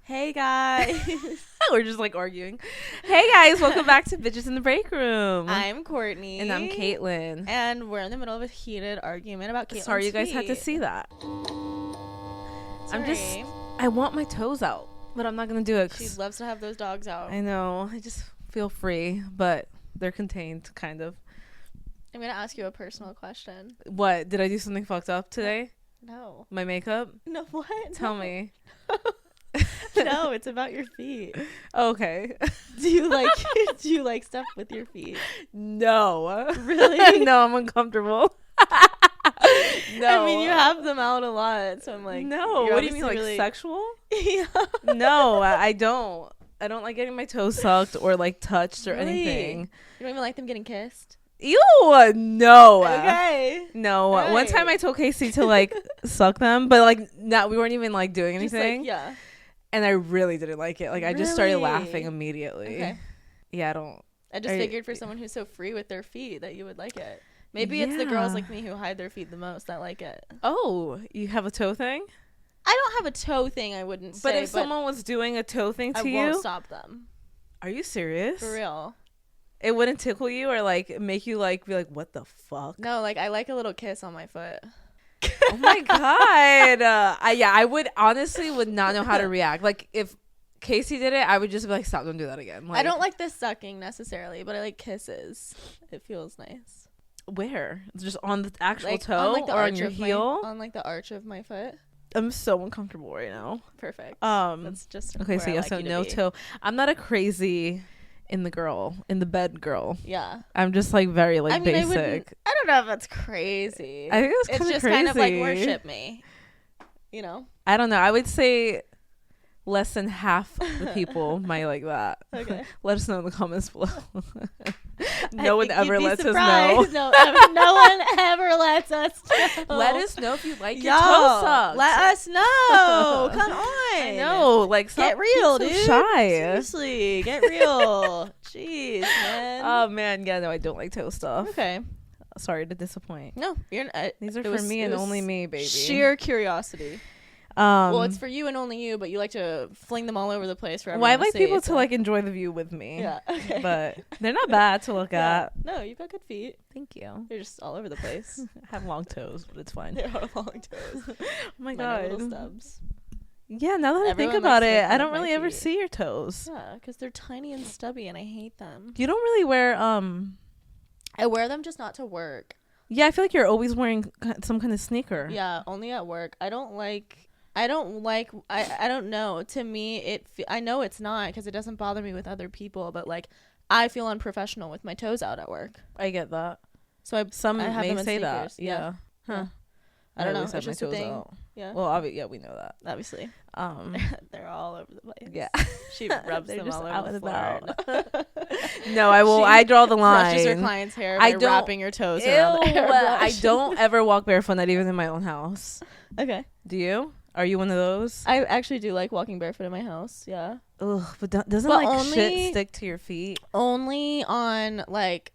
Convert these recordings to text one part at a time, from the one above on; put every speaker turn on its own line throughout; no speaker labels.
Hey guys.
We're just like arguing. Hey guys, welcome back to Bitches in the Breakroom.
I'm Courtney.
And I'm Caitlyn.
And we're in the middle of a heated argument about Caitlyn's
Sorry you guys
feet.
had to see that.
Sorry.
I want my toes out, but I'm not going to do it.
She loves to have those dogs out.
I know. I just feel free, but they're contained, kind of.
I'm going to ask you a personal question.
What? Did I do something fucked up today?
No.
My makeup?
No, what?
Tell me.
No, it's about your feet.
Okay.
Do you like stuff with your feet?
No.
Really?
No, I'm uncomfortable. No.
I mean, you have them out a lot, so I'm like,
no. What do you mean, like sexual?
Yeah.
No, I don't. I don't like getting my toes sucked or like touched or anything.
You don't even like them getting kissed?
Ew, no.
Okay.
No.
Right.
One time I told Casey to like suck them, but like we weren't even like doing anything.
Just, yeah.
And I really didn't like it. Like I just started laughing immediately.
Okay.
Yeah, I don't.
I just figured for someone who's so free with their feet that you would like it. Maybe it's the girls like me who hide their feet the most that like it.
Oh, you have a toe thing?
I don't have a toe thing, I wouldn't say.
But if someone was doing a toe thing to you,
I won't stop them.
Are you serious?
For real.
It wouldn't tickle you or like make you like be like, what the fuck?
No, like I like a little kiss on my foot.
Oh my god. I would honestly not know how to react. Like if Casey did it, I would just be like, stop, don't do that again. Like,
I don't like the sucking necessarily, but I like kisses. It feels nice.
Where? Just on the actual
like,
toe
on, like,
or on your heel?
On like the arch of my foot.
I'm so uncomfortable right now.
Perfect.
That's
just
okay. So yes, so no toe. I'm not a crazy in the bed girl.
Yeah.
I'm just like very like basic.
I don't know if that's crazy.
I think it's kind of crazy.
It's just kind of like worship me. You know?
I don't know. I would say less than half the people might like that.
Okay.
Let us know in the comments below. No one ever lets us know.
No one ever lets us know.
Let us know if you like your toe sucked.
Let us know. Come on.
I know. Like,
get real,
dude.
So shy. Seriously, get real. Jeez, man.
Oh man, yeah, no, I don't like toe stuff.
Okay.
Sorry to disappoint.
No, you're not.
These are for me and only me, baby.
Sheer curiosity. Well, it's for you and only you, but you like to fling them all over the place for everyone
I like
to see,
people to like enjoy the view with me.
Yeah, okay.
But they're not bad to look at.
No, you've got good feet.
Thank you.
They're just all over the place.
I have long toes, but it's fine.
They are long toes.
Oh my god.
Little stubs.
Yeah, now that I think about it, I don't really ever see your toes.
Yeah, because they're tiny and stubby, and I hate them.
You don't really wear
I wear them just not to work.
Yeah, I feel like you're always wearing some kind of sneaker.
Yeah, only at work. I don't know. To me, I know it's not because it doesn't bother me with other people, but like I feel unprofessional with my toes out at work.
I get that.
So
some
I have
may
them in
say
sneakers.
that. Yeah. Huh.
Yeah. I don't know.
It's just a thing. Out.
Yeah.
Well, yeah, we know that.
Obviously. They're all over the place.
Yeah.
She rubs them all over the floor.
No, I will. I draw the line.
Brushes her client's hair by wrapping your toes around the hairbrush.
I don't ever walk barefoot, not even in my own house.
Okay.
Do you? Are you one of those?
I actually do like walking barefoot in my house. Yeah.
Ugh, but doesn't shit stick to your feet?
Only on like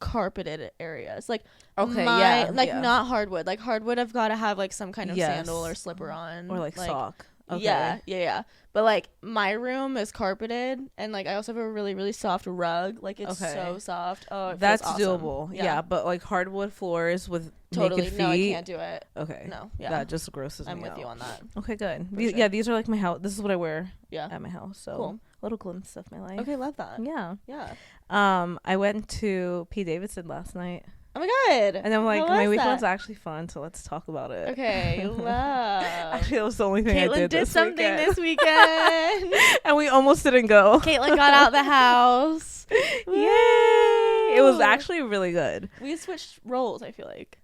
carpeted areas. Like not hardwood. Like hardwood, I've got to have like some kind of sandal or slipper on,
or like sock. Okay.
Yeah. But like my room is carpeted, and like I also have a really, really soft rug. Like it's so soft. Oh,
that's
awesome.
doable. Yeah, but like hardwood floors with naked feet.
No, I can't do it.
Okay.
No. Yeah.
That just grosses me out.
I'm with you on that.
Okay, good.
Sure.
Yeah, these are like my house. This is what I wear.
Yeah.
At my house. So
cool.
A little glimpse of my life.
Okay, love that.
Yeah.
Yeah.
I went to Davidson last night.
Oh my god!
And I'm like, my weekend's actually fun, so let's talk about it.
Okay, love.
Actually, that was the only thing
Caitlyn
I did
did
this
something
weekend.
this weekend,
and we almost didn't go.
Caitlyn got out the house.
Yay! It was actually really good.
We switched roles. I feel like.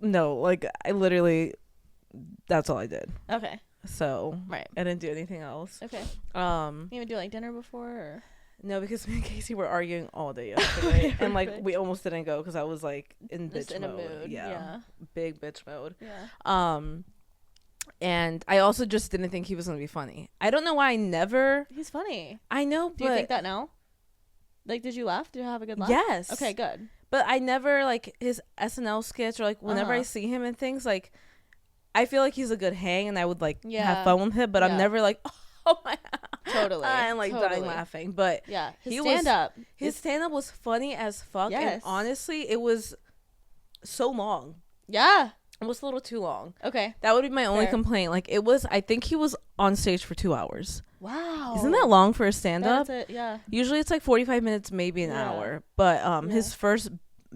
No, like I literally, that's all I did.
Okay.
So
right,
I didn't do anything else.
Okay. You even do like dinner before? Or?
No, because me and Casey were arguing all day yesterday, and like we almost didn't go because I was like in bitch mode. A mood. Yeah, big bitch mode.
Yeah.
And I also just didn't think he was gonna be funny. I don't know why I never.
He's funny.
I know.
Do you think that now? Like, did you laugh? Did you have a good laugh?
Yes.
Okay, good.
But I never like his SNL skits or like whenever I see him and things like. I feel like he's a good hang, and I would like have fun with him, but I'm never like, oh my god,
totally,
I'm like dying laughing. But
his stand-up
was funny as fuck, and honestly, it was so long.
Yeah,
almost a little too long.
Okay,
that would be my only complaint. Like it was, I think he was on stage for 2 hours.
Wow,
isn't that long for a stand-up?
That's it. Yeah,
usually it's like 45 minutes, maybe an hour. But his first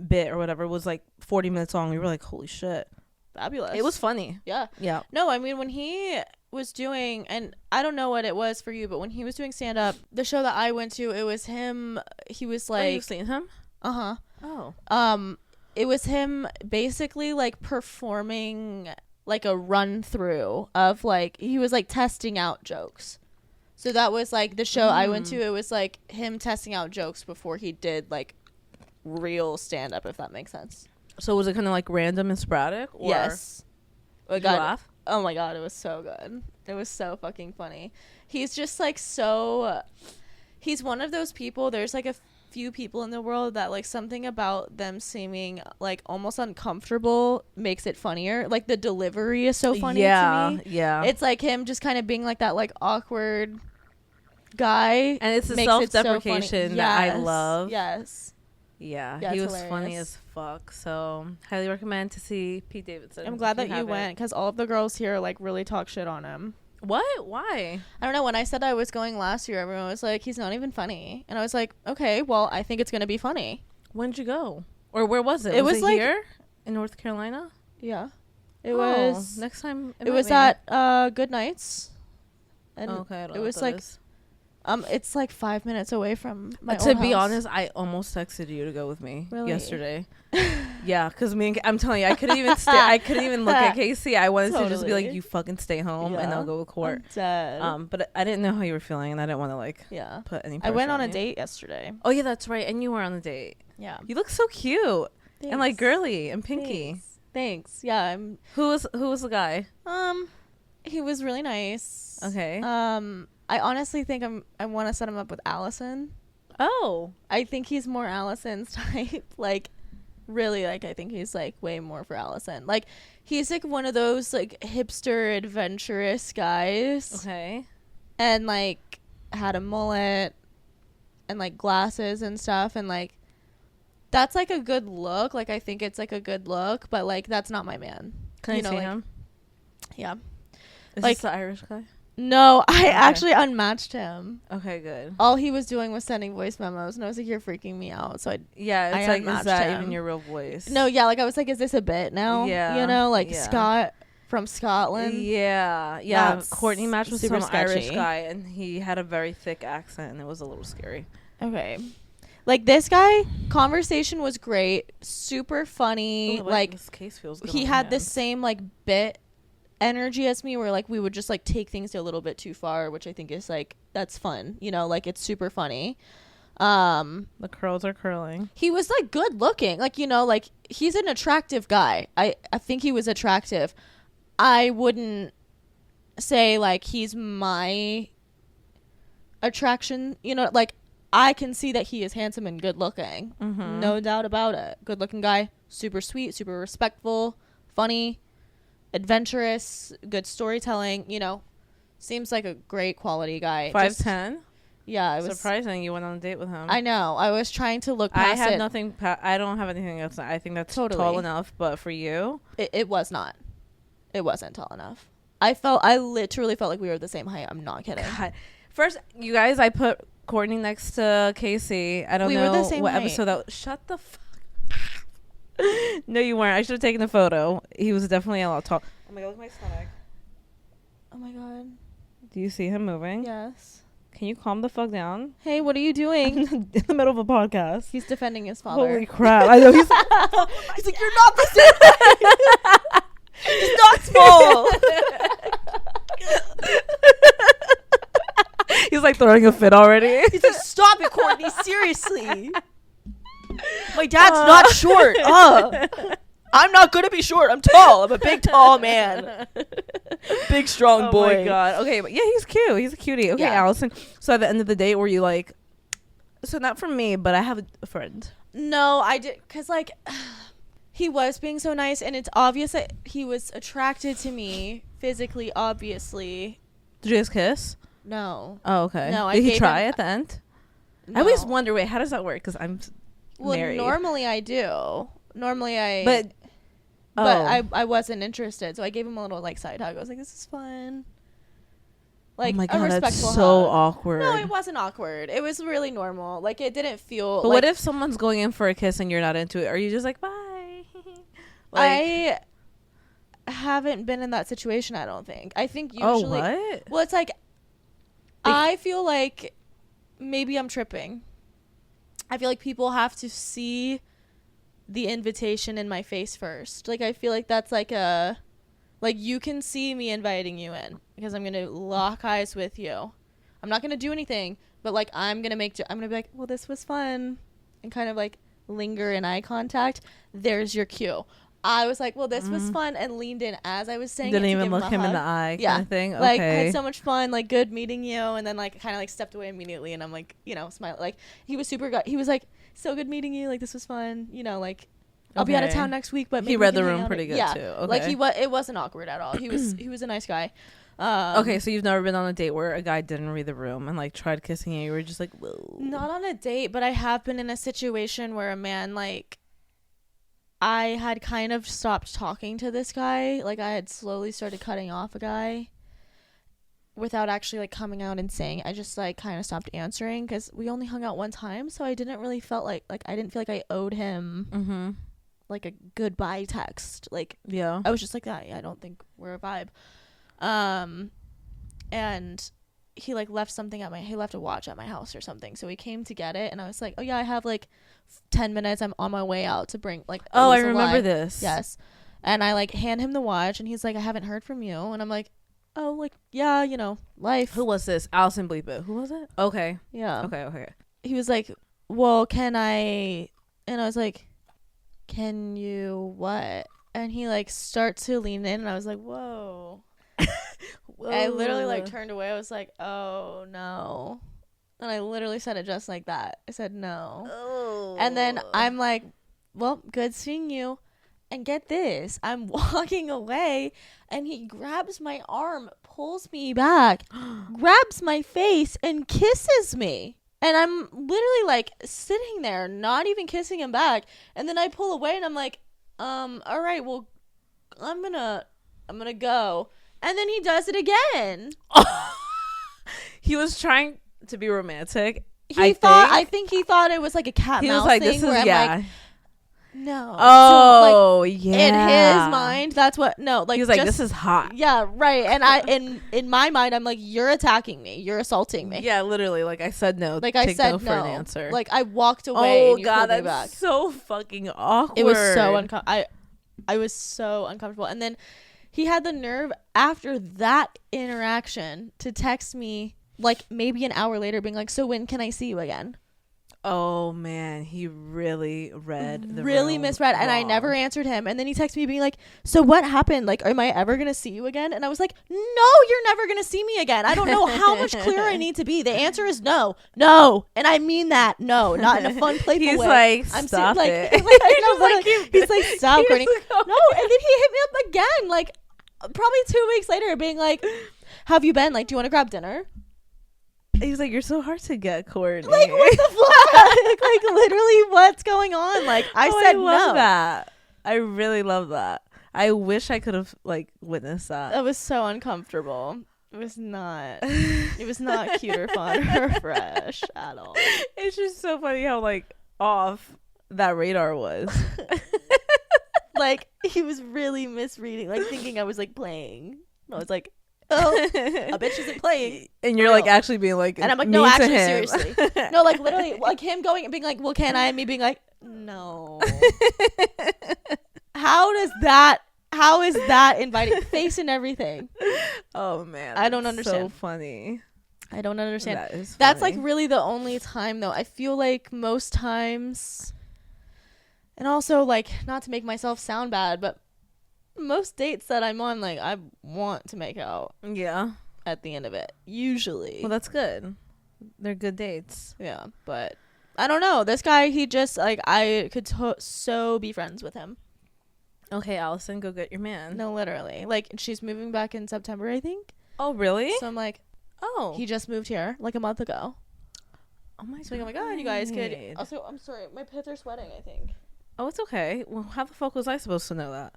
bit or whatever was like 40 minutes long. We were like, holy shit,
fabulous.
It was funny.
Yeah. No, I mean, when he was doing, and I don't know what it was for you, but when he was doing stand-up, the show that I went to, it was him. He was like,
you've seen him?
Oh. It was him basically like performing like a run through of like, he was like testing out jokes. So that was like the show I went to. It was like him testing out jokes before he did like real stand-up, if that makes sense.
So was it kind of like random and sporadic? Or
yes.
Did you laugh?
Oh my god, it was so good. It was so fucking funny. He's just like so. He's one of those people. There's like a few people in the world that like something about them seeming like almost uncomfortable makes it funnier. Like the delivery is so funny to me.
Yeah.
It's like him just kind of being like that like awkward guy.
And it's the self-deprecation
so
that I love.
Yes.
Yeah, he was hilarious. Funny as fuck. So highly recommend to see Pete Davidson.
I'm glad that you went, because all of the girls here like really talk shit on him.
What? Why?
I don't know. When I said I was going last year, everyone was like, he's not even funny. And I was like, okay, well, I think it's going to be funny.
When'd you go? Or where was it?
It was like,
here in North Carolina?
Yeah. It was.
Next time.
It was at Good Nights. And
okay, I don't
it
know
was
what
like,
that is.
It's like 5 minutes away from my old
To be
house.
honest, I almost texted you to go with me yesterday.
Yeah,
because I'm telling you, I couldn't even stay. I couldn't even look at Casey. I wanted to just be like, you fucking stay home and I'll go with Court.
I'm dead.
But I didn't know how you were feeling, and I didn't want to like put any pressure
I went on
you.
A date yesterday.
Oh yeah, that's right. And you were on a date.
Yeah.
You look so cute.
Thanks.
And like girly and pinky.
Thanks. Yeah.
Who was the guy?
He was really nice.
Okay.
I honestly think I want to set him up with Alyson.
Oh.
I think he's more Alyson's type. Like, really, like, I think he's, like, way more for Alyson. Like, he's, like, one of those, like, hipster, adventurous guys.
Okay.
And, like, had a mullet and, like, glasses and stuff. And, like, that's, like, a good look. Like, I think it's, like, a good look. But, like, that's not my man.
Can I see him?
Yeah.
Is
like,
this the Irish guy?
No, I actually unmatched him.
Okay, good.
All he was doing was sending voice memos, and I was like, "You're freaking me out." So
it's like, is that even your real voice?
No, yeah, like I was like, "Is this a bit now?"
Yeah,
you know, like Scott from Scotland.
Yeah. Courtney matched with some
sketchy
Irish guy, and he had a very thick accent, and it was a little scary.
Okay, like this guy, conversation was great, super funny. Like
this case feels good.
He had the same like bit energy as me, where like we would just like take things a little bit too far, which I think is like, that's fun, you know, like it's super funny.
The curls are curling.
He was like good looking, like, you know, like he's an attractive guy. I think he was attractive. I wouldn't say like he's my attraction, you know, like I can see that he is handsome and good looking. No doubt about it. Good looking guy, super sweet, super respectful, funny, adventurous, good storytelling, you know, seems like a great quality guy.
5'10".
Yeah, I was
surprising you went on a date with him.
I know. I was trying to look past
I don't have anything else. I think that's tall enough, but for you,
it was not. It wasn't tall enough. I literally felt like we were the same height. I'm not kidding.
God. First, you guys, I put Courtney next to Casey. I don't know
were the same
what
height.
episode that. Shut the fuck. No, you weren't. I should have taken a photo. He was definitely a lot tall. Oh my god, look at my stomach.
Oh my god.
Do you see him moving?
Yes.
Can you calm the fuck down?
Hey, what are you doing?
In the middle of a podcast.
He's defending his father.
Holy crap. I know. He's like, you're not the same. It's not small. He's like throwing a fit already.
He's like, stop it, Courtney. Seriously. My dad's not short. I'm not going to be short. I'm tall. I'm a big, tall man. Big, strong boy.
Oh, my God. Okay, but yeah, he's cute. He's a cutie. Okay,
yeah.
Alyson. So at the end of the date, were you like, so not for me, but I have a friend.
No, I did. Because, like, He was being so nice, and it's obvious that he was attracted to me physically, obviously.
Did you guys kiss?
No.
Oh, okay.
No,
Did he try at the end?
No.
I always wonder, wait, how does that work? Because I'm married.
Normally I do.
But
I wasn't interested, so I gave him a little like side hug. I was like, "This is fun." Like,
oh my
a
God,
respectful
that's so
hug.
awkward.
No, it wasn't awkward. It was really normal. Like, it didn't feel.
But
like,
what if someone's going in for a kiss and you're not into it? Are you just like, bye?
I haven't been in that situation, I don't think. I think usually.
Oh, what?
Well, it's like, I feel like maybe I'm tripping. I feel like people have to see the invitation in my face first. Like, I feel like that's like a. Like, you can see me inviting you in because I'm going to lock eyes with you. I'm not going to do anything, but, like, I'm going to be like, well, this was fun, and kind of, like, linger in eye contact. There's your cue. I was like, well, this was fun, and leaned in as I was saying
Didn't
it to
even
give
look him in the
hug.
eye
Yeah.
kind of thing?
Like,
okay.
had so much fun, like, good meeting you, and then, like, kind of, like, stepped away immediately, and I'm, like, you know, smile. Like, he was super good. He was, like, so good meeting you. Like, this was fun. You know, like, I'll be out of town next week, but maybe
he
we
read
can
the
hang
room
out
pretty good
yeah.
too. Okay.
Like, it wasn't awkward at all. He was a nice guy.
Okay, so you've never been on a date where a guy didn't read the room and like tried kissing you. You were just like, whoa.
Not on a date, but I have been in a situation where a man, like, I had kind of stopped talking to this guy. Like, I had slowly started cutting off a guy without actually, like, coming out and saying. I just, like, kind of stopped answering because we only hung out one time, so I didn't really I didn't feel like I owed him like a goodbye text. Like,
yeah,
I was just like, I don't think we're a vibe. And he, like, left a watch at my house or something, so he came to get it, and I was like, oh yeah, I have like 10 minutes, I'm on my way out to bring, like,
I remember this.
Yes. And I, like, hand him the watch, and he's like, I haven't heard from you, and I'm like, oh, like, yeah, you know, life.
Who was this? Alyson bleep it. Who was it? Okay.
Yeah.
Okay.
He was like, well, can I, and I was like, can you what? And he, like, starts to lean in, and I was like, whoa. I literally, like, turned away. I was like, oh no. And I literally said it just like that. I said no. Oh. And then I'm like, well, good seeing you. And get this, I'm walking away, and he grabs my arm, pulls me back, grabs my face, and kisses me. And I'm literally, like, sitting there, not even kissing him back. And then I pull away, and I'm like, all right, well, I'm gonna go. And then he does it again.
He was trying to be romantic.
I think he thought it was like a cat
he
mouse
was like,
thing
this is,
where I'm
yeah.
like, no.
Oh,
so, like,
yeah.
In his mind, that's what, no. Like,
he was like, this is hot.
Yeah, right. And in my mind, I'm like, you're attacking me. You're assaulting me.
Yeah, literally. Like, I said no.
Like, I said no
for an answer.
Like, I walked away and you
God,
pulled me
that's
back.
so fucking awkward.
It was so I was so uncomfortable. And then he had the nerve after that interaction to text me, like, maybe an hour later, being like, so when can I see you again?
Oh man, he really read the
really
room
misread, and I never answered him. And then he texted me being like, so what happened? Like, am I ever gonna see you again? And I was like, no, you're never gonna see me again. I don't know how much clearer I need to be. The answer is no, and I mean that. No, not in a fun, playful
he's
way.
Like, stop it.
He's like, stop, Courtney. No, and then he hit me up again, like, probably 2 weeks later, being like, how have you been? Like, do you want to grab dinner?
He was like, you're so hard to get, Courtney.
Like, what the fuck? Like, literally, what's going on? Like, I said
I love
no.
That. I really love that. I wish I could have, like, witnessed that.
That was so uncomfortable. It was not cute or fun or fresh at all.
It's just so funny how, like, off that radar was.
Like, he was really misreading, like, thinking I was, like, playing. I was like, oh, a bitch isn't playing.
And you're like actually being like,
and I'm like, no, actually, seriously. No, like, literally, like, him going and being like, well, can I? And me being like, no. How is that inviting? Face and everything.
Oh man,
I don't understand.
So funny.
I don't understand.
That is funny.
That's like really the only time though. I feel like most times, and also, like, not to make myself sound bad, but most dates that I'm on, like, I want to make out.
Yeah.
At the end of it, usually.
Well, that's good. They're good dates.
Yeah, but I don't know. This guy, he just, like, I could so be friends with him.
Okay, Alyson, go get your man.
No, literally. Like, she's moving back in September, I think.
Oh, really?
So I'm like,
Oh.
he just moved here like a month ago.
Oh my god.
So I'm like, oh my god, you guys could. Also, I'm sorry, my pits are sweating, I think.
Oh, it's okay. Well, how the fuck was I supposed to know that?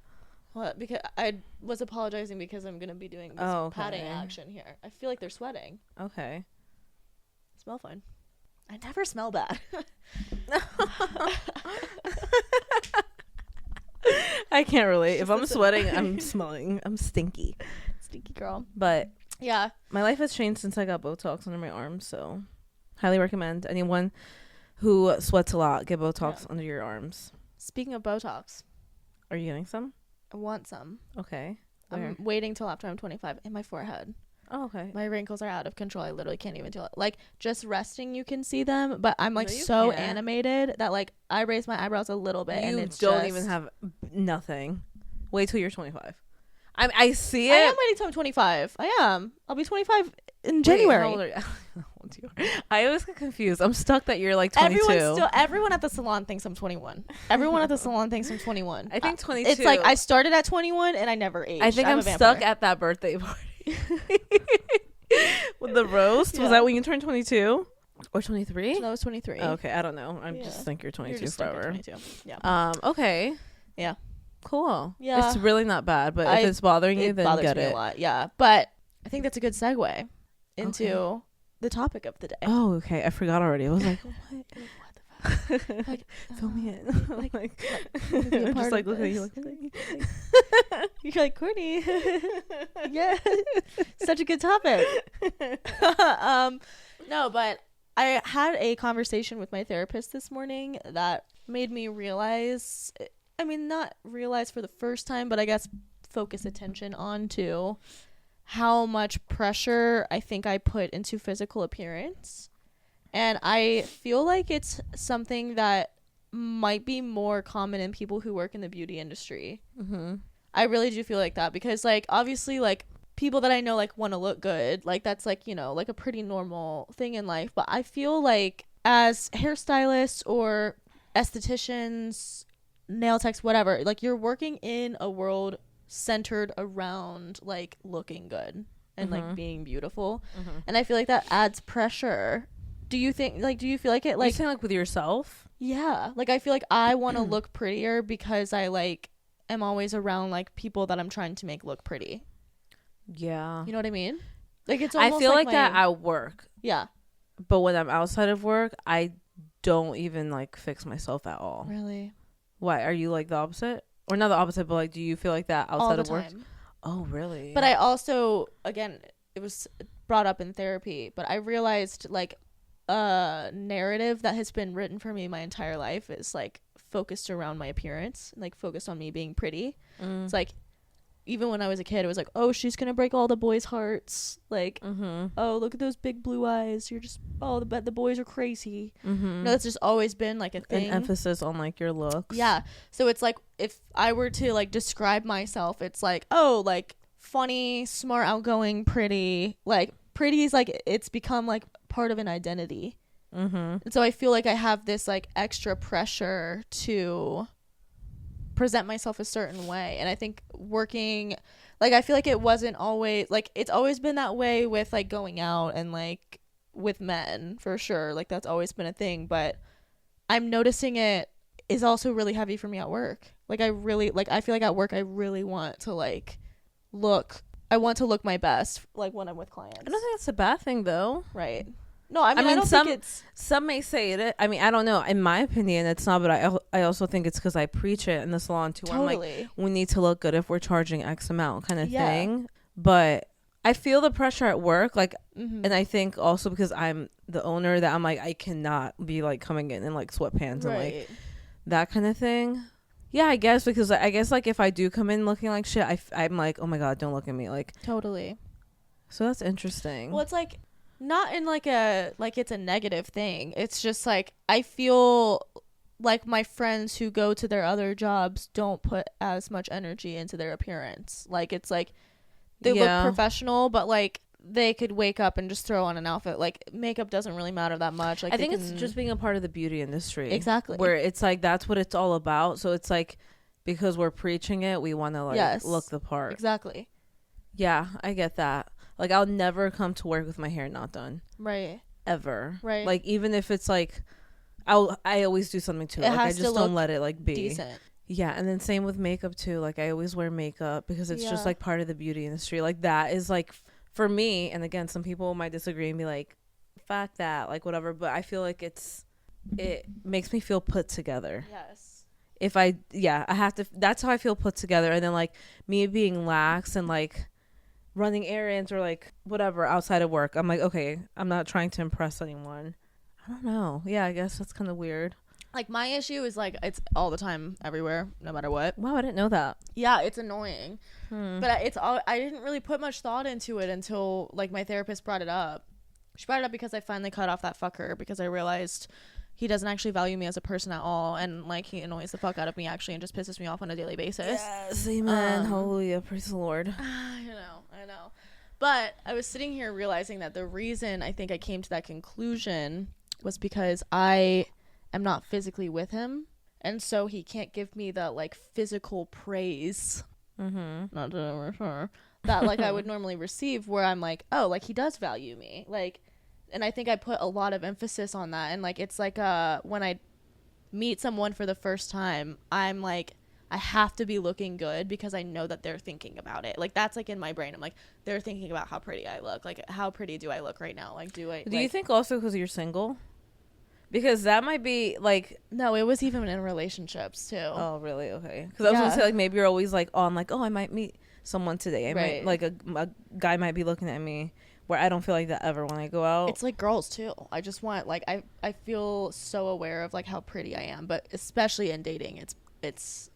What? Because I was apologizing because I'm gonna be doing this patting action here. I feel like they're sweating.
Okay.
Smell fine. I never smell bad.
I can't relate. If I'm sweating, I'm smelling. I'm stinky.
Stinky girl.
But
yeah,
my life has changed since I got Botox under my arms, so highly recommend anyone who sweats a lot get Botox under your arms.
Speaking of Botox,
are you getting some?
I want some.
Okay. Where?
I'm waiting till after I'm 25 in my forehead.
Oh, okay.
My wrinkles are out of control. I literally can't even do it. Like, just resting, you can see them, but I'm like so animated that like I raise my eyebrows a little bit, and it's
don't even have nothing. Wait till you're 25. I see it.
I am waiting till I'm 25. I am. I'll be 25 in January.
Wait, how old are you? I always get confused. I'm stuck that you're like 22.
Everyone at the salon thinks I'm 21. Everyone at the salon thinks I'm 21.
I think 22.
It's like I started at 21 and I never aged.
I think I'm stuck at that birthday party with the roast. Yeah. Was that when you turned 22 or 23?
So that was 23.
Okay, I don't know. I just think you're 22 forever.
22.
Yeah. Okay.
Yeah.
Cool.
Yeah.
It's really not bad, but if it's bothering you, then
bothers
get
me
it.
a lot. Yeah, but I think that's a good segue into the topic of the day.
Oh, okay. I forgot already. I was like, what?
What the fuck? Like,
fill me in.
I'm
just like looking at you like,
you're like, Courtney. Yeah, such a good topic. No, but I had a conversation with my therapist this morning that made me realize, I mean, not realize for the first time, but I guess focus attention onto how much pressure I think I put into physical appearance. And I feel like it's something that might be more common in people who work in the beauty industry. Mm-hmm. I really do feel like that because, like, obviously, like, people that I know, like, want to look good. Like, that's, like, you know, like a pretty normal thing in life. But I feel like as hairstylists or estheticians, nail techs, whatever, like, you're working in a world centered around like looking good and like being beautiful, and I feel like that adds pressure. Do you feel like it, like,
you're saying, like, with yourself?
Yeah, like I feel like I want to look prettier because I like am always around like people that I'm trying to make look pretty.
Yeah,
you know what I mean? Like, it's almost
I feel like that at work.
Yeah,
but when I'm outside of work, I don't even like fix myself at all.
Really?
Why are you like the opposite? Or not the opposite, but like, do you feel like that outside of work? Oh, really?
But I also, again, it was brought up in therapy, but I realized like a narrative that has been written for me my entire life is like focused around my appearance, like focused on me being pretty. It's like, even when I was a kid, it was like, oh, she's gonna break all the boys' hearts. Like, oh, look at those big blue eyes. You're just, oh, the boys are crazy. No, that's just always been like a thing.
An emphasis on like your looks.
Yeah. So it's like, if I were to like describe myself, it's like, oh, like funny, smart, outgoing, pretty. Like, pretty is like, it's become like part of an identity. And so I feel like I have this like extra pressure to present myself a certain way, and I think working, like, I feel like it wasn't always like, it's always been that way with like going out and like with men for sure, like that's always been a thing, but I'm noticing it is also really heavy for me at work. Like, I really, like, I feel like at work I really want to like look my best, like when I'm with clients.
I don't think that's a bad thing though.
Right. No, I mean I don't think it's...
Some may say it. I mean, I don't know. In my opinion, it's not, but I also think it's because I preach it in the salon too.
Totally.
I'm like, we need to look good if we're charging X amount kind of thing. But I feel the pressure at work, like, and I think also because I'm the owner, that I'm like, I cannot be like coming in like sweatpants and like that kind of thing. Yeah, I guess, because I guess like if I do come in looking like shit, I'm like, oh my God, don't look at me. Like,
totally.
So that's interesting.
Well, it's like, not in like a, like it's a negative thing. It's just like, I feel like my friends who go to their other jobs don't put as much energy into their appearance. Like, it's like they look professional, but like they could wake up and just throw on an outfit. Like, makeup doesn't really matter that much. Like,
I think it's just being a part of the beauty industry.
Exactly.
Where it's like, that's what it's all about. So it's like, because we're preaching it, we want to like look the part.
Exactly.
Yeah, I get that. Like, I'll never come to work with my hair not done.
Right.
Ever.
Right.
Like, even if it's like, I always do something to it. Like, I just don't let it like be
decent.
Yeah, and then same with makeup too. Like, I always wear makeup because it's just like part of the beauty industry. Like, that is like for me. And again, some people might disagree and be like, "Fuck that," like whatever. But I feel like it makes me feel put together.
Yes.
If I have to. That's how I feel put together. And then like me being lax and like running errands or like whatever outside of work, I'm like, okay, I'm not trying to impress anyone. I don't know. Yeah, I guess that's kind of weird.
Like, my issue is like it's all the time, everywhere, no matter what.
Wow, I didn't know that.
Yeah, it's annoying. But it's all, I didn't really put much thought into it until like my therapist brought it up. She brought it up because I finally cut off that fucker, because I realized he doesn't actually value me as a person at all, and like he annoys the fuck out of me actually and just pisses me off on a daily basis.
Yes, amen. Hallelujah, praise the Lord.
I know. But I was sitting here realizing that the reason I think I came to that conclusion was because I am not physically with him, and so he can't give me the like physical praise. Not to refer that like I would normally receive, where I'm like, oh, like he does value me, like. And I think I put a lot of emphasis on that. And like, it's like when I meet someone for the first time, I'm like, I have to be looking good because I know that they're thinking about it. Like, that's like in my brain. I'm like, they're thinking about how pretty I look. Like, how pretty do I look right now? Like, do
you think also because you're single? Because that might be like...
No, it was even in relationships too.
Oh, really? Okay. Because I was going to say, like, maybe you're always like on like, oh, I might meet someone today. I might, like a guy might be looking at me. Where I don't feel like that ever when I go out.
It's like girls too. I just want, like, I feel so aware of like how pretty I am, but especially in dating, it's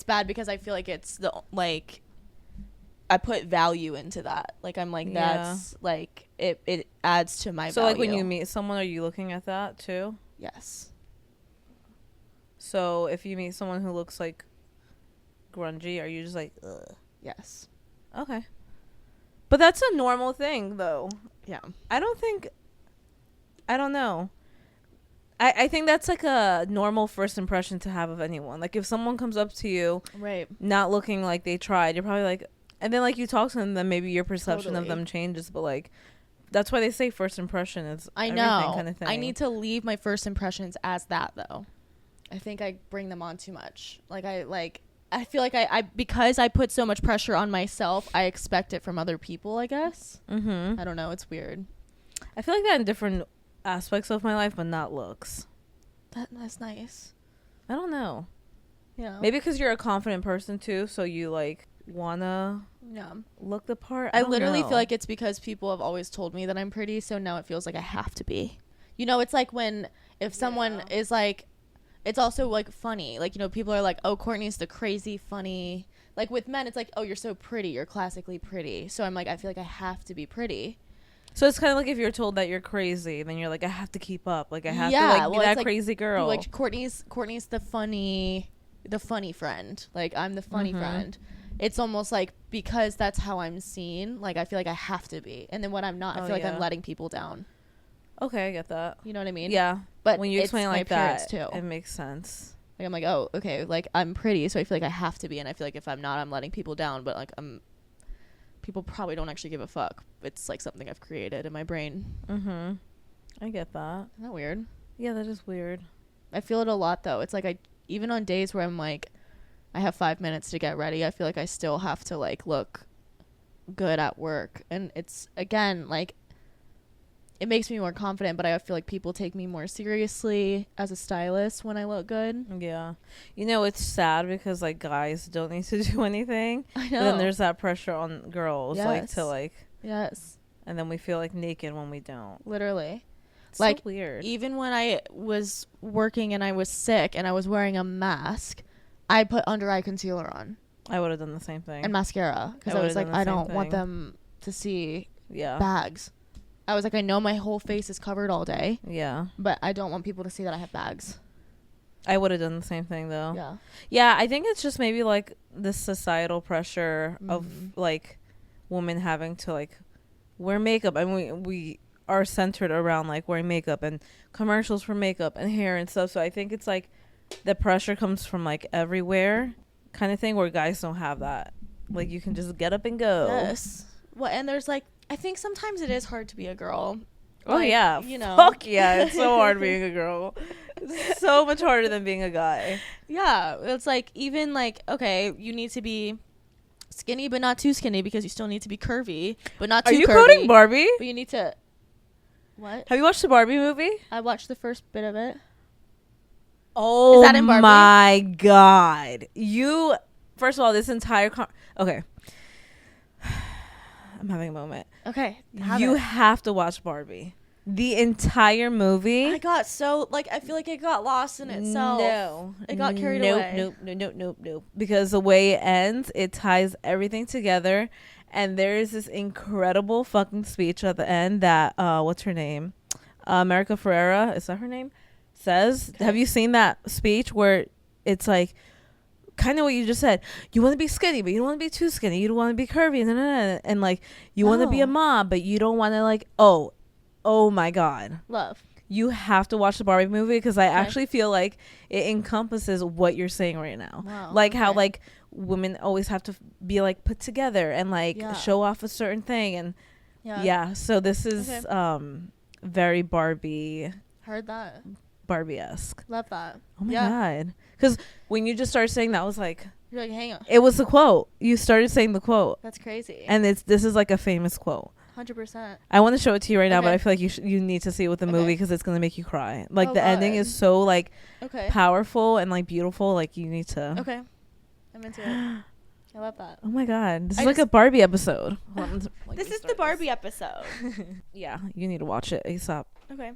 bad because I feel like it's the like I put value into that. Like, I'm like, that's like it adds to my value.
So like when you meet someone, are you looking at that too?
Yes.
So if you meet someone who looks like grungy, are you just like, ugh?
Yes.
Okay. But that's a normal thing, though.
Yeah.
I don't know. I think that's like a normal first impression to have of anyone. Like, if someone comes up to you,
right, not
looking like they tried, you're probably like, and then like you talk to them, then maybe your perception of them changes. But like, that's why they say first impression is everything kind of thing.
I need to leave my first impressions as that, though. I think I bring them on too much. I feel like I because I put so much pressure on myself, I expect it from other people, I guess. I don't know. It's weird.
I feel like that in different aspects of my life, but not looks.
That's nice.
I don't know.
Yeah.
Maybe because you're a confident person, too, so you, like, wanna look the part.
I literally feel like it's because people have always told me that I'm pretty, so now it feels like I have to be. You know, it's like if someone is, like... It's also, like, funny. Like, you know, people are like, oh, Courtney's the crazy, funny. Like, with men, it's like, oh, you're so pretty. You're classically pretty. So I'm like, I feel like I have to be pretty.
So it's kind of like if you're told that you're crazy, then you're like, I have to keep up. Like, I have to, like, be that crazy girl.
Like, Courtney's the funny friend. Like, I'm the funny friend. It's almost like because that's how I'm seen, like, I feel like I have to be. And then when I'm not, I feel like I'm letting people down.
Okay, I get that.
You know what I mean?
Yeah.
But
when you explain it like that,
too.
It makes sense.
Like, I'm like, oh, okay, like, I'm pretty, so I feel like I have to be, and I feel like if I'm not, I'm letting people down, but, like, people probably don't actually give a fuck. It's, like, something I've created in my brain.
I get that.
Isn't that weird?
Yeah, that is weird.
I feel it a lot, though. It's, like, even on days where I'm, like, I have 5 minutes to get ready, I feel like I still have to, like, look good at work, and it's, again, like, it makes me more confident, but I feel like people take me more seriously as a stylist when I look good.
Yeah. You know, it's sad because, like, guys don't need to do anything.
I know.
But then there's that pressure on girls, like, to, like...
Yes.
And then we feel, like, naked when we don't.
Literally.
It's
like,
so weird.
Even when I was working and I was sick and I was wearing a mask, I put under-eye concealer on.
I would have done the same thing.
And mascara. Because I was like, I don't want them to see bags. I was like, I know my whole face is covered all day. Yeah. But I don't want people to see that I have bags.
I would have done the same thing, though.
Yeah.
Yeah, I think it's just maybe, like, the societal pressure of, like, women having to, like, wear makeup. I mean, we are centered around, like, wearing makeup and commercials for makeup and hair and stuff. So I think it's, like, the pressure comes from like everywhere kind of thing, where guys don't have that. Like you can just get up and go.
Yes. Well, and there's like, I think sometimes it is hard to be a girl.
Oh
like,
yeah,
you know.
fuck yeah, it's so hard being a girl. It's so much harder than being a guy.
Yeah, it's like, even like, okay, you need to be skinny but not too skinny, because you still need to be curvy but not too curvy. Are you
quoting Barbie?
But you need to. What?
Have you watched the Barbie movie?
I watched the first bit of it.
Oh, is that in Barbie? My God. You, first of all, this entire okay. I'm having a moment.
Okay.
You have to watch Barbie. The entire movie.
I got so, like, I feel like it got lost in itself. No. It got carried away.
Nope. Because the way it ends, it ties everything together. And there is this incredible fucking speech at the end that, what's her name? America Ferrera, is that her name? Says. Okay. Have you seen that speech where it's like, kind of what you just said? You want to be skinny, but you don't want to be too skinny. You don't want to be curvy. And like, you want to be a mom, but you don't want to, like, oh my God.
Love.
You have to watch the Barbie movie, because I actually feel like it encompasses what you're saying right now.
Wow.
Like how like women always have to be like put together and like show off a certain thing. And so this is very Barbie.
Heard that.
Barbie-esque.
Love that.
Oh my God. Because when you just started saying that, I was like,
you're like, hang on.
It was the quote. You started saying the quote.
That's crazy.
And this is like a famous quote.
100%.
I want to show it to you right now, but I feel like you need to see it with the movie, because it's gonna make you cry. Like the ending is so like powerful and like beautiful. Like you need to.
Okay, I'm into it. I love that.
Oh my God, this is like a Barbie episode.
This is the Barbie episode.
Yeah, you need to watch it ASAP.
Okay.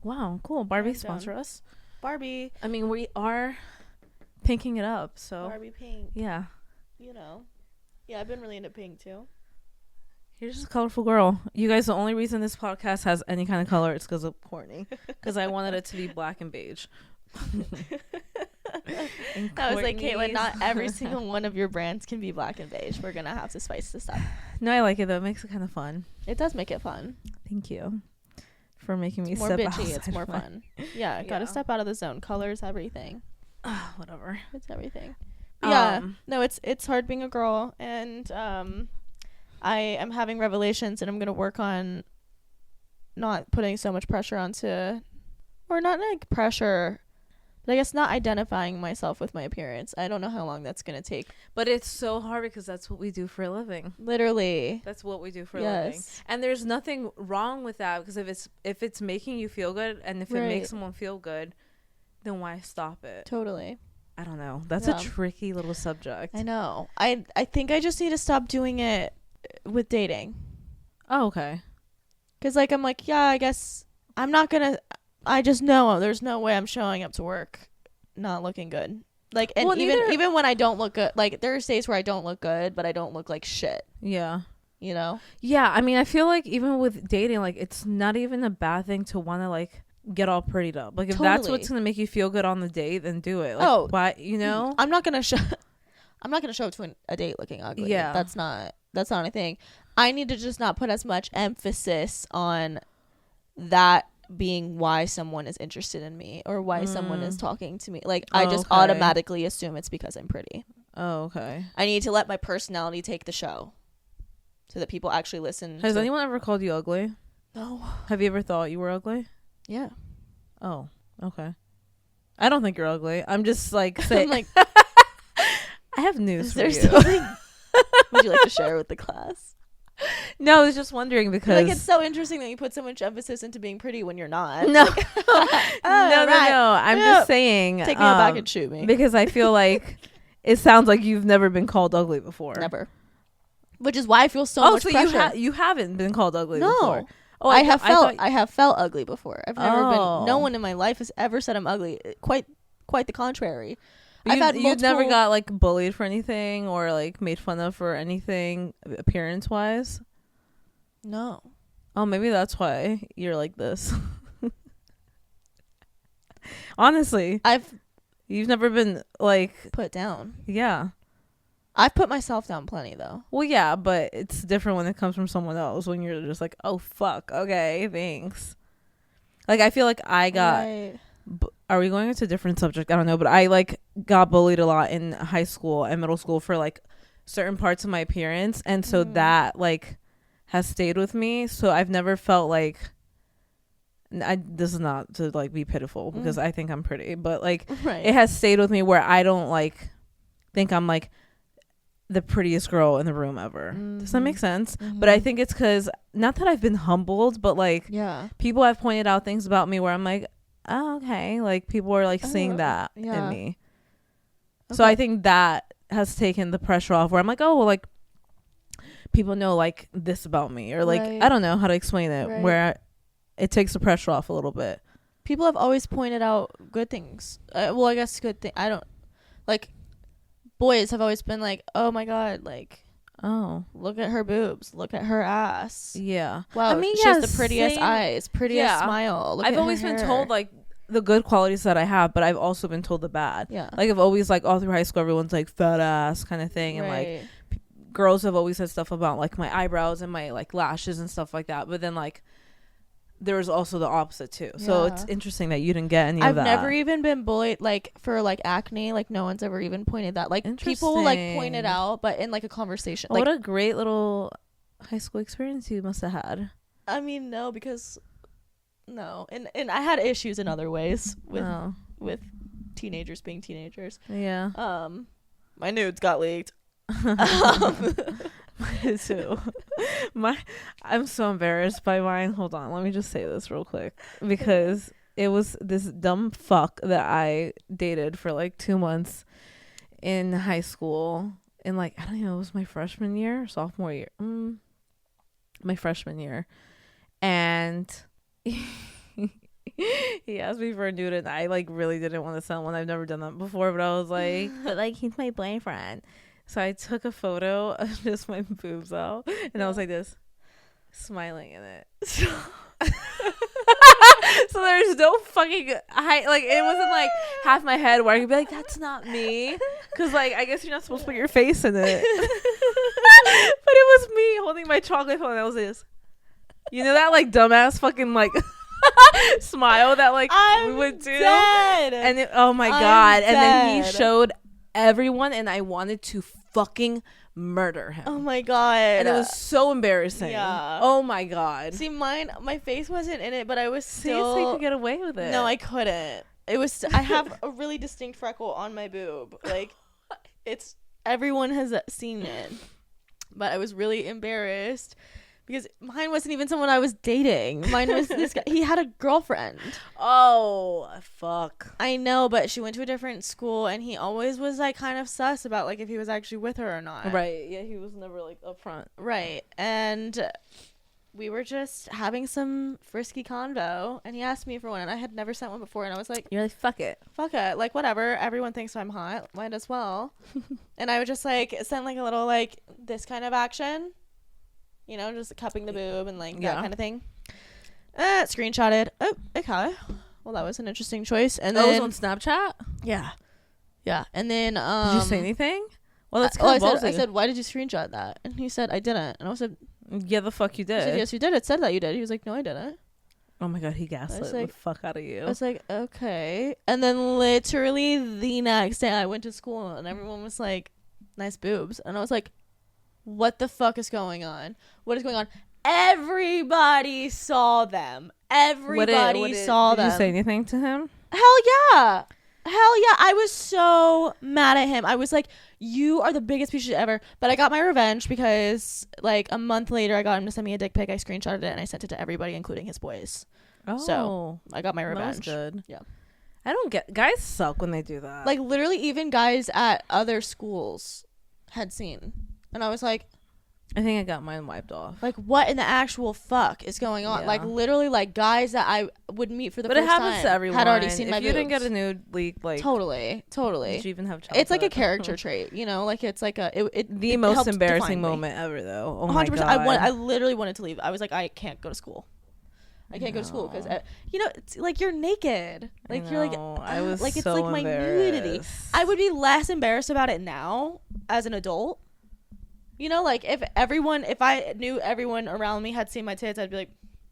Wow, cool. Barbie sponsor us.
Barbie.
I mean, we are pinking it up, so
Barbie pink.
Yeah.
You know. Yeah, I've been really into pink too.
You're just a colorful girl. You guys, the only reason this podcast has any kind of color is because of Courtney. Because I wanted it to be black and beige.
I was like, Caitlyn, not every single one of your brands can be black and beige. We're going to have to spice this up.
No, I like it though. It makes it kind of fun.
It does make it fun.
Thank you for making me
more
step
bitchy. It's more fun. Yeah, gotta step out of the zone. Colors, everything.
Whatever.
It's everything. Yeah. No, it's hard being a girl, and I am having revelations, and I'm gonna work on not putting so much pressure onto, or not like pressure, but I guess not identifying myself with my appearance. I don't know how long that's gonna take,
but it's so hard because that's what we do for a living.
Literally,
that's what we do for a living, and there's nothing wrong with that, because if it's making you feel good, and if it makes someone feel good, then why stop it?
Totally.
I don't know. That's a tricky little subject.
I know. I think I just need to stop doing it with dating.
Oh, okay.
Because like I'm like, yeah, I guess I'm not gonna. I just know there's no way I'm showing up to work not looking good. Like, and even when I don't look good, like there's days where I don't look good, but I don't look like shit.
Yeah.
You know.
Yeah, I mean, I feel like even with dating, like it's not even a bad thing to want to like get all prettied up. Like if that's what's gonna make you feel good on the date, then do it. Like, why? You know,
I'm not gonna show up to a date looking ugly. Yeah, that's not anything. I need to just not put as much emphasis on that being why someone is interested in me or why someone is talking to me. Like I just automatically assume it's because I'm pretty.
Oh, okay.
I need to let my personality take the show so that people actually listen.
Has anyone ever called you ugly?
No.
Have you ever thought you were ugly?
Yeah.
Oh, okay. I don't think you're ugly. I'm just like saying. I'm like, I have news for you.
Something would you like to share with the class?
No, I was just wondering because
like it's so interesting that you put so much emphasis into being pretty when you're not.
No, like, no. I'm just saying.
Take me back and shoot me
because I feel like it sounds like you've never been called ugly before.
Never. Which is why I feel so much pressure.
You haven't been called ugly before.
Oh, I have felt ugly before. I've never been. No one in my life has ever said I'm ugly. Quite the contrary.
You've never got like bullied for anything or like made fun of for anything appearance wise?
No.
Oh, maybe that's why you're like this. Honestly, you've never been like
put down.
Yeah.
I've put myself down plenty though.
Well, yeah, but it's different when it comes from someone else, when you're just like, oh fuck, okay, thanks. Like I feel like I got are we going into a different subject? I don't know, but I like got bullied a lot in high school and middle school for like certain parts of my appearance, and so that like has stayed with me. So I've never felt like, this is not to like be pitiful because I think I'm pretty, but like it has stayed with me where I don't like think I'm like the prettiest girl in the room ever. Does that make sense? But I think it's because, not that I've been humbled, but like people have pointed out things about me where I'm like, oh, okay, like people are like seeing that in me. So I think that has taken the pressure off where I'm like, oh well, like people know like this about me, or like I don't know how to explain it, where it takes the pressure off a little bit.
People have always pointed out good things. Well, I guess good thing. I don't like. Boys have always been like, oh my god, like, oh, look at her boobs, look at her ass. Yeah. Wow, I mean, she has the prettiest eyes, prettiest smile. Look
I've always been told like the good qualities that I have, but I've also been told the bad. Yeah. Like I've always like all through high school, everyone's like fat ass kind of thing, and like girls have always said stuff about like my eyebrows and my like lashes and stuff like that. But then like there was also the opposite too. So it's interesting that you didn't get any of that.
I've never even been bullied like for like acne. Like no one's ever even pointed that. Like people like pointed out, but in like a conversation. Like,
what a great little high school experience you must have had.
I mean, no, because no, and I had issues in other ways with teenagers being teenagers. Yeah. My nudes got leaked.
Too. I'm so embarrassed by mine. Hold on, let me just say this real quick, because it was this dumb fuck that I dated for like 2 months in high school, and like I don't know, it was my freshman year, sophomore year, my freshman year, and he asked me for a nude, and I like really didn't want to send one. I've never done that before, but I was like, but like he's my boyfriend. So I took a photo of just my boobs out, and I was like this, smiling in it. So there's no fucking height. Like it wasn't like half my head where I could be like, that's not me. Because like I guess you're not supposed to put your face in it. But it was me holding my chocolate phone. And I was this. You know that like dumbass fucking like smile that like we would do? Dead. And it, oh my God. And then he showed everyone, and I wanted to fucking murder him.
Oh my God.
And it was so embarrassing. Yeah. Oh my God.
See, my face wasn't in it, but I was still.
See, you could get away with it.
No, I couldn't. It was. I have a really distinct freckle on my boob. Like, it's everyone has seen it, but I was really embarrassed. Because mine wasn't even someone I was dating. Mine was this guy. He had a girlfriend.
Oh, fuck.
I know, but she went to a different school, and he always was, like, kind of sus about, like, if he was actually with her or not.
Right. Yeah, he was never, like, upfront.
Right. And we were just having some frisky convo, and he asked me for one, and I had never sent one before, and I was like...
You're like, fuck it.
Fuck it. Like, whatever. Everyone thinks I'm hot. Might as well. And I would just, like, send, like, a little, like, this kind of action... You know, just cupping the boob and like that kind of thing. Screenshotted. Oh, okay. Well, that was an interesting choice. And then
it was on Snapchat?
Yeah. Yeah. And then
did you say anything? Well, that's
kind of I said, why did you screenshot that? And he said, I didn't. And I said,
yeah, the fuck you did.
I said, yes, you did. It said that you did. He was like, no, I didn't.
Oh my God, he gaslit the fuck out of you.
I was like, okay. And then literally the next day I went to school and everyone was like, nice boobs. And I was like, what the fuck is going on? What is going on? Everybody saw them. Everybody saw them.
Did you say anything to him?
Hell yeah. Hell yeah. I was so mad at him. I was like, you are the biggest piece of shit ever. But I got my revenge because like a month later I got him to send me a dick pic. I screenshotted it and I sent it to everybody, including his boys. Oh. So I got my revenge.
That was good. Yeah. I don't get... Guys suck when they do that.
Like literally even guys at other schools had seen. And I was like,
I think I got mine wiped off.
Like, what in the actual fuck is going on? Yeah. Like, literally, like, guys that I would meet for the first time. But it happens to everyone. Had already seen my boobs.
If you didn't get a nude leak, like...
Totally.
Did you even have chocolate?
It's like a character trait, you know? Like, it's like a...
The most embarrassing moment ever, though. Oh, 100%. My God.
I literally wanted to leave. I was like, I can't go to school. I can't go to school because, you know, it's like you're naked. Like, you're like...
I was
like,
so
it's like my nudity. I would be less embarrassed about it now as an adult. You know, like if I knew everyone around me had seen my tits, I'd be like,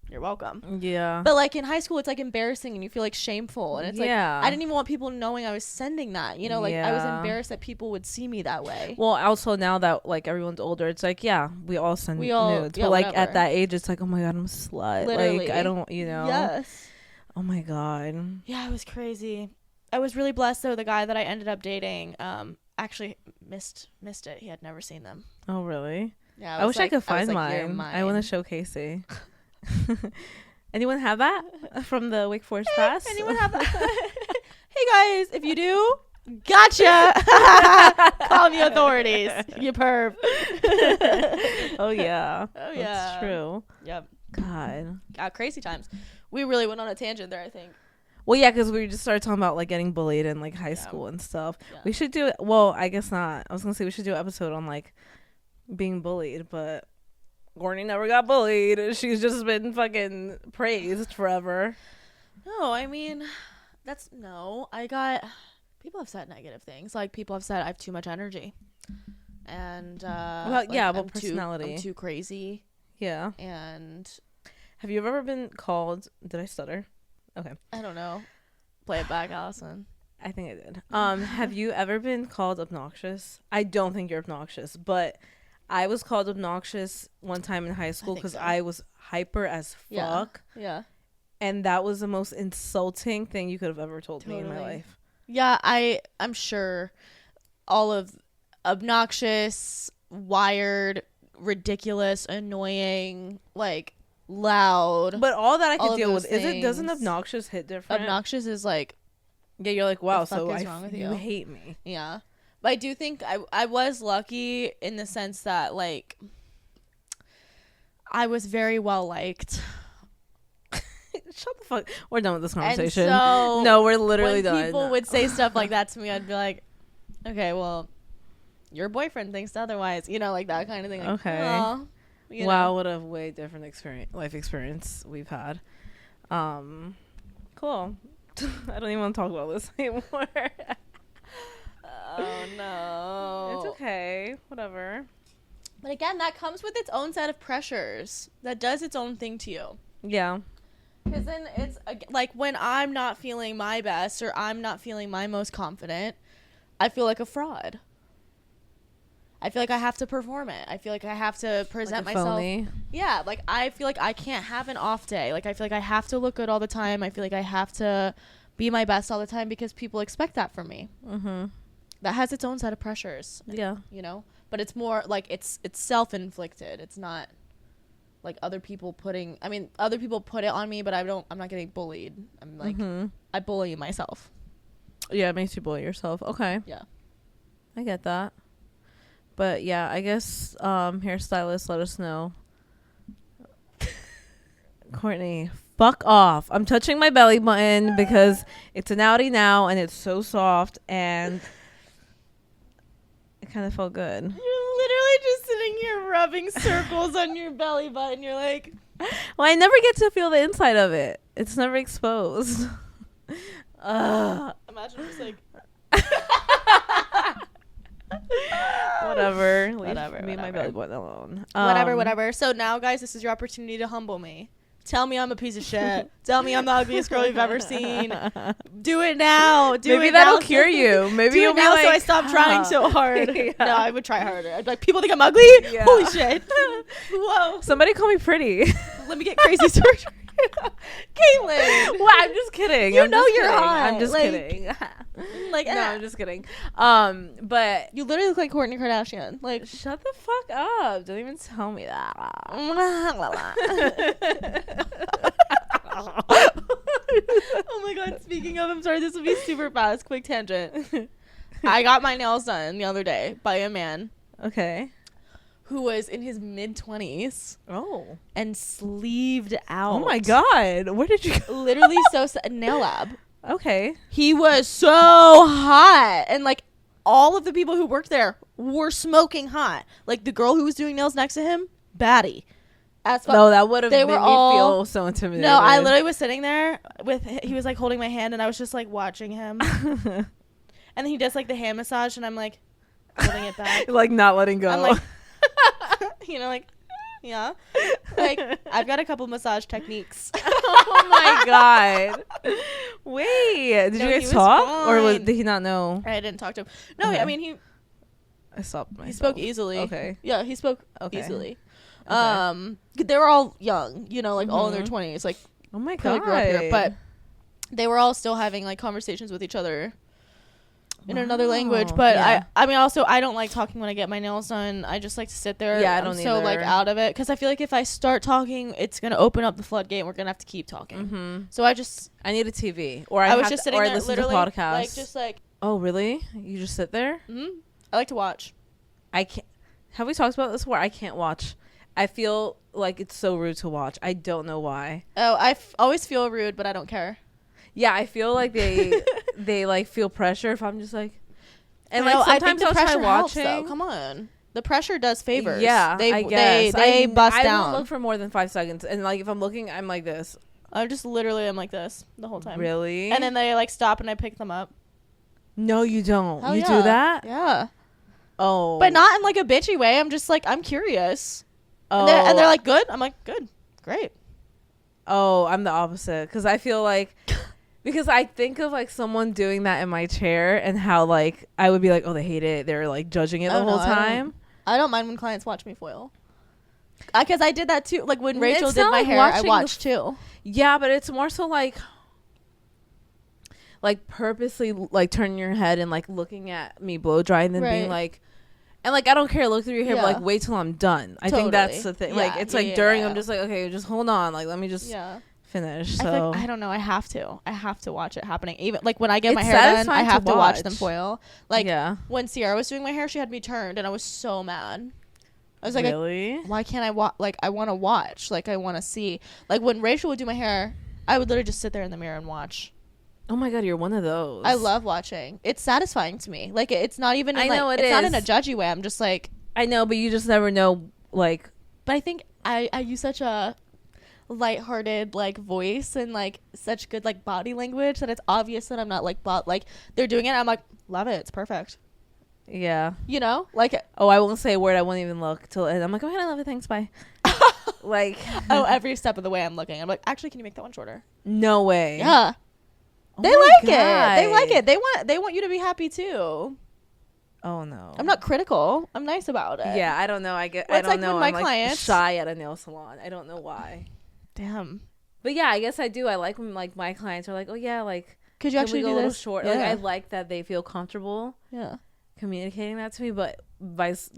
You're welcome.
Yeah.
But like in high school, it's like embarrassing and you feel like shameful. And it's like,
Yeah.
I didn't even want people knowing I was sending that. You know, like I was
Yeah.
embarrassed that people would see me that way.
Well, also now that like everyone's older, it's like, yeah, we all send nudes.
Yeah,
but like
whatever.
at that age, it's like, oh my God, I'm a slut.
Literally.
Like, I don't, you know.
Yes.
Oh my God.
Yeah, it was crazy. I was really blessed though. The guy that I ended up dating, actually missed it. He had never seen them.
Oh, really?
Yeah.
I wish I could find
"You're
mine. I want to show Casey. Anyone have that from the Wake Forest class?
Anyone have that? Hey guys, if you do, gotcha. Call the authorities. You perv.
Oh yeah.
Oh yeah.
That's true.
Yep.
God.
Crazy times. We really went on a tangent there, I think.
Well, yeah, because we just started talking about like getting bullied in like high school and stuff.
Yeah.
We should do. Well, I guess not. I was gonna say we should do an episode on like being bullied, but Courtney never got bullied. She's just been fucking praised forever.
No, I mean, people have said negative things. Like people have said I have too much energy. And
about personality.
I'm too crazy.
Yeah.
And
have you ever been called? Did I stutter? Okay.
I don't know. Play it back, Alyson.
I think I did. Have you ever been called obnoxious? I don't think you're obnoxious, but I was called obnoxious one time in high school because I was hyper as fuck.
Yeah.
And that was the most insulting thing you could have ever told me in my life.
Yeah, I'm sure all of obnoxious, wired, ridiculous, annoying, like loud.
But all that I could deal with doesn't
things.
obnoxious hit different?
Obnoxious is like,
yeah, you're like, wow,
the fuck
so
is wrong with
you hate me.
Yeah. But I do think I was lucky in the sense that like I was very well liked.
Shut the fuck. We're done with this conversation.
And so
no, we're literally
when
done.
People would say stuff like that to me, I'd be like, okay, well, your boyfriend thinks otherwise, you know, like that kind of thing. Like,
okay.
Wow,
what a way different life experience we've had. Cool. I don't even want to talk about this anymore.
Oh no.
It's okay. Whatever.
But again, that comes with its own set of pressures. That does its own thing to you.
Yeah.
Because then it's like when I'm not feeling my best or I'm not feeling my most confident, I feel like a fraud. I feel like I have to perform it. I feel like I have to present
like
myself.
Phony.
Yeah, like I feel like I can't have an off day. Like I feel like I have to look good all the time. I feel like I have to be my best all the time because people expect that from me.
Mm-hmm.
That has its own set of pressures.
Yeah.
You know? But it's more like it's self-inflicted. It's not like other people put it on me, but I'm not getting bullied. I'm like I bully myself.
Yeah, it makes you bully yourself. Okay.
Yeah.
I get that. But yeah, I guess hairstylists, let us know. Courtney, fuck off. I'm touching my belly button because it's an outie now and it's so soft and it kind of felt good.
You're literally just sitting here rubbing circles on your belly button. You're like,
well, I never get to feel the inside of it. It's never exposed.
imagine just like
whatever. Leave
Whatever.
me and my belly button alone.
Whatever. So now, guys, this is your opportunity to humble me. Tell me I'm a piece of shit. Tell me I'm the ugliest girl you've ever seen. Do it now.
Maybe that'll cure you. Maybe you'll be like,
so I stop trying so hard.
Yeah.
No, I would try harder. I'd be like, people think I'm ugly?
Yeah.
Holy shit. Whoa.
Somebody call me pretty.
Let me get crazy surgery. Caitlyn.
Well, I'm just kidding.
You're hot.
I'm just kidding.
Like,
no, I'm just kidding. But
you literally look like Kourtney Kardashian. Like,
shut the fuck up. Don't even tell me that.
Oh my god, speaking of, I'm sorry, this will be super fast, quick tangent. I got my nails done the other day by a man.
Okay.
Who was in his mid-20s.
Oh.
And sleeved out.
Oh my god. Where did you go?
Literally nail lab.
Okay.
He was so hot. And like all of the people who worked there were smoking hot. Like the girl who was doing nails next to him, baddie.
No, that would have made me feel so intimidated.
No, I literally was sitting there he was like holding my hand and I was just like watching him. And then he does like the hand massage and I'm like holding it back.
Like not letting go.
I'm like, you know, like, Yeah. Like, I've got a couple massage techniques.
Oh my god. Wait, did
No,
you
he
guys
was
talk, or
fine.
did he not know?
I didn't talk to him. No,
Okay.
I mean,
I stopped myself.
he spoke easily.
Okay.
Yeah, he spoke
Okay.
easily.
Okay.
They were all young, you know, like all in their
Mhm.
20s, like
Oh my
probably
god.
grew up here, but they were all still having like conversations with each other in another language. But
Yeah.
I mean, also I don't like talking when I get my nails done. I just like to sit there.
Yeah, I
I'm
don't
so like
either.
out of it because I feel like if I start talking, it's gonna open up the floodgate. And we're gonna have to keep talking.
Mm-hmm.
So I just
I need a TV, or
I
I
was
have
just
to,
sitting
or I
there
listen to
literally
podcasts.
like just like
Oh really? You just sit there?
mm-hmm. I like to watch.
I can't. Have we talked about this before? I can't watch. I feel like it's so rude to watch. I don't know why.
Oh, always feel rude, but I don't care.
Yeah, I feel like they like feel pressure if I'm just like, and like
I think
sometimes
the
I'll try
pressure helps,
watching.
though. Come on, the pressure does favors.
Yeah, I guess.
they bust
I
down.
don't look for more than 5 seconds, and like if I'm looking, I'm like this.
I just literally am like this the whole time.
Really?
And then they like stop and I pick them up.
No, you don't.
Hell
You
yeah.
do that?
Yeah.
Oh,
But not in like a bitchy way. I'm just like, I'm curious.
Oh,
And they're like, good? I'm like, good. Great.
oh, I'm the opposite because I feel like. Because I think of like someone doing that in my chair and how like I would be like, oh, they hate it. They're like judging it the whole time.
I don't mind when clients watch me foil. Because I did that too. Like when Rachel
It's
did
not
my
like
hair, I
watching
watched too.
Yeah, but it's more so like purposely like turning your head and like looking at me blow dry and then being
Right.
like, and like I don't care, look through your hair,
Yeah.
but like wait till I'm done. I think that's the thing. Like
Yeah,
it's
yeah,
like
yeah,
during
yeah.
I'm just like, okay, just hold on, like let me just
Yeah.
finish.
I
So
feel like, I don't know. I have to watch it happening. Even like when I get my
It's
hair done, I
satisfying to
have to watch them
watch.
foil. Like
yeah,
when Sierra was doing my hair, she had me turned, and I was so mad. I was like,
really?
why can't I watch? Like I want to watch. Like I want to see. Like when Rachel would do my hair, I would literally just sit there in the mirror and watch.
Oh my god, you're one of those.
I love watching. It's satisfying to me. Like it's not even. In,
I know
like,
it
it's not in a
is.
judgy way. I'm just like.
I know, but you just never know. Like,
But I think I use such a lighthearted like voice and like such good like body language that it's obvious that I'm not like like they're doing it. I'm like, love it. It's perfect.
yeah.
You know, like
Oh, I won't say a word. I won't even look till and I'm like, okay, I love it. Thanks, bye. Like,
oh, every step of the way I'm looking. I'm like, actually, can you make that one shorter?
no way.
Yeah.
Oh
They
my
like it.
God.
They like it. They want you to be happy too.
Oh no.
I'm not critical. I'm nice about it.
Yeah, I don't know. I
Well,
I
it's
don't
like
know.
when my
I'm like
clients-
shy at a nail salon. I don't know why.
Damn.
But yeah, I guess I do. I like when like my clients are like, oh yeah, like
Could you
can
actually
we go
do
a little
this?
short?
Yeah.
Like I like that they feel comfortable
Yeah.
communicating that to me, but vice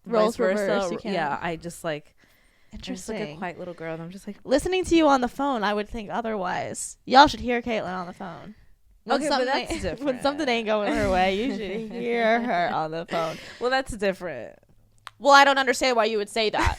Roles
versa.
reversed, you can't.
Yeah, I just like I'm just like a
Interesting.
quiet little girl, and I'm just like,
Listening to you on the phone, I would think otherwise. Y'all should hear Caitlyn on the phone. When
Okay, but
something
that's
ain't-
different.
When something ain't going her way, you should hear her on the phone.
well, that's different.
Well, I don't understand why you would say that.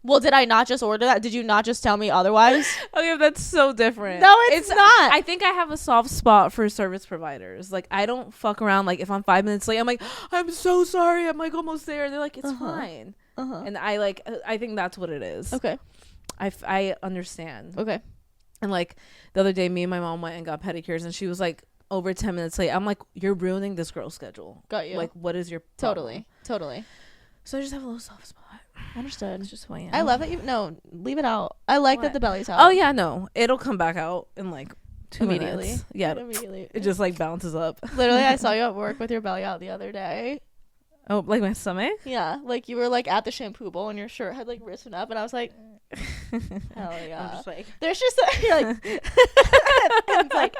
Well, did I not just order that? Did you not just tell me otherwise?
Okay, that's so different.
No, it's not.
I think I have a soft spot for service providers. Like, I don't fuck around. Like, if I'm 5 minutes late, I'm like, I'm so sorry. I'm like almost there. And they're like, it's fine.
Uh-huh.
And I think that's what it is.
Okay.
I understand.
Okay.
And like the other day, me and my mom went and got pedicures, and she was like over 10 minutes late. I'm like, you're ruining this girl's schedule.
Got you.
Like, what is your problem?
Totally.
So I just have a little soft spot.
Understood.
That's just who I am.
I love that you. No, leave it out. I like
What?
that the belly's out.
Oh yeah, no, it'll come back out in like 2
Immediately.
minutes. Yeah,
Immediately.
it just like bounces up.
Literally, I saw you at work with your belly out the other day.
Oh, like my stomach?
Yeah, like you were like at the shampoo bowl and your shirt had like risen up, and I was like, hell yeah.
I'm just like,
There's just you're like, and it's like,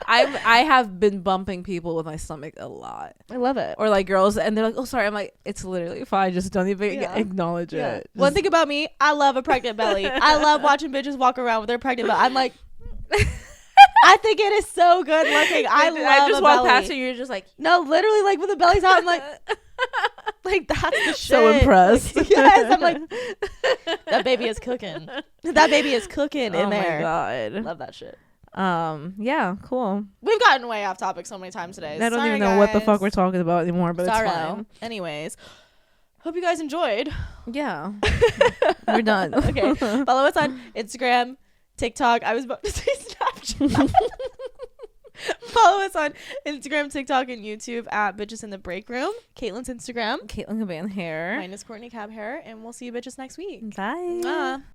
I have been bumping people with my stomach a lot,
I love it.
or like girls, and they're like, "Oh, sorry." I'm like, "It's literally fine. Just don't even
Yeah.
acknowledge
Yeah.
it."
One
Just-
thing about me, I love a pregnant belly. I love watching bitches walk around with their pregnant belly. I'm like, I think it is so good looking. I
just
a
walk
belly.
past you. You're just like,
No, literally, like when the belly's out, I'm like, like that's the shit.
so impressed.
Like, yes, I'm like, that baby is cooking. That baby is cooking in
oh
there.
my god.
Love that shit.
Yeah, cool.
We've gotten way off topic so many times today.
I don't
Sorry,
even know what the
guys.
fuck we're talking about anymore, but
Sorry.
it's fine.
Anyways, hope you guys enjoyed.
Yeah, we're done.
Okay, follow us on Instagram, TikTok. I was about to say Snapchat. Follow us on Instagram, TikTok, and YouTube at Bitches in the Break Room. Caitlyn's Instagram.
Caitlyn Caban Hair.
Mine is Courtney Cab Hair. And we'll see you bitches next week.
Bye.
Mwah.